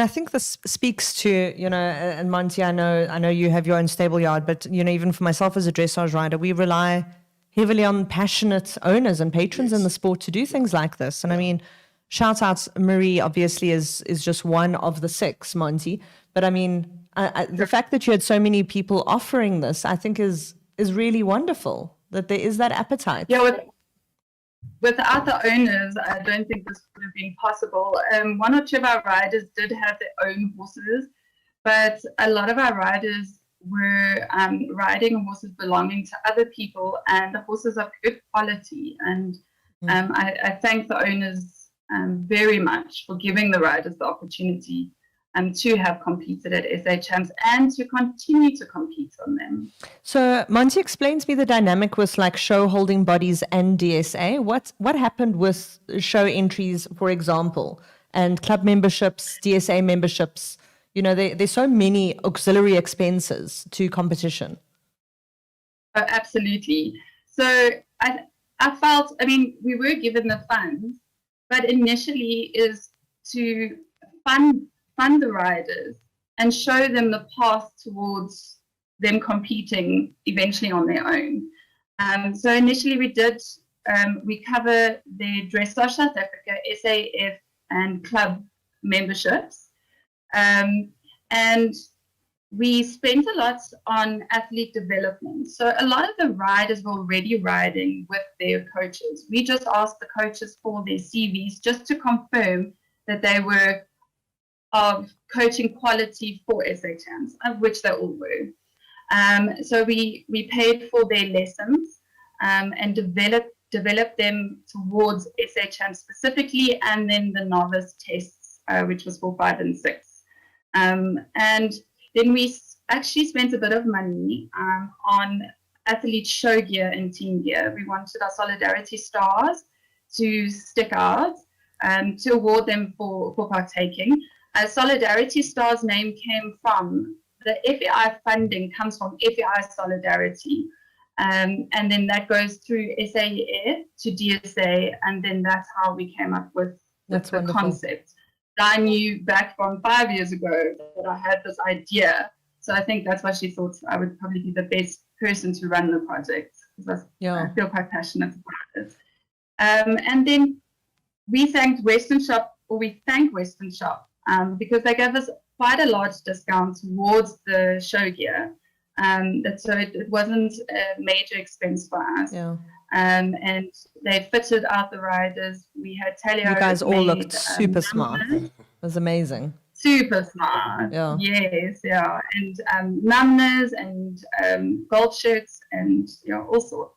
I think this speaks to, and Monty, I know you have your own stable yard, but, even for myself as a dressage rider, we rely heavily on passionate owners and patrons in the sport to do things like this. And I mean, shout out Marie, obviously, is just one of the 6, Monty. But I mean, the fact that you had so many people offering this, I think is really wonderful, that there is that appetite. Yeah, without the owners, I don't think this would have been possible. 1 or 2 of our riders did have their own horses, but a lot of our riders were riding horses belonging to other people, and the horses are good quality. And I thank the owners very much for giving the riders the opportunity to have competed at SA Champs and to continue to compete on them. So Monty, explain to me the dynamic with like show holding bodies and DSA. What happened with show entries, for example, and club memberships, DSA memberships? There's so many auxiliary expenses to competition. Oh, absolutely. So I felt, we were given the funds, but initially is to fund the riders and show them the path towards them competing eventually on their own. So initially we cover the Dressage South Africa, SAEF and club memberships. And we spent a lot on athlete development. So a lot of the riders were already riding with their coaches. We just asked the coaches for their CVs just to confirm that they were of coaching quality for SA Champs, of which they all were. So we paid for their lessons and developed them towards SA Champs specifically, and then the novice tests, which was for 5 and 6. And then we actually spent a bit of money on athlete show gear and team gear. We wanted our Solidarity Stars to stick out to award them for partaking. Solidarity Stars name came from the FEI funding, comes from FEI Solidarity. And then that goes through SAEF to DSA, and then that's how we came up with the concept. I knew back from 5 years ago that I had this idea. So I think that's why she thought I would probably be the best person to run the project, because I feel quite passionate about it. And then we thank Western Shop because they gave us quite a large discount towards the show gear. So it wasn't a major expense for us. Yeah. And they fitted out the riders. We had Talia. You guys all looked super smart. It was amazing. Super smart. Yeah. Yes, yeah. And numbers and gold shirts and all sorts.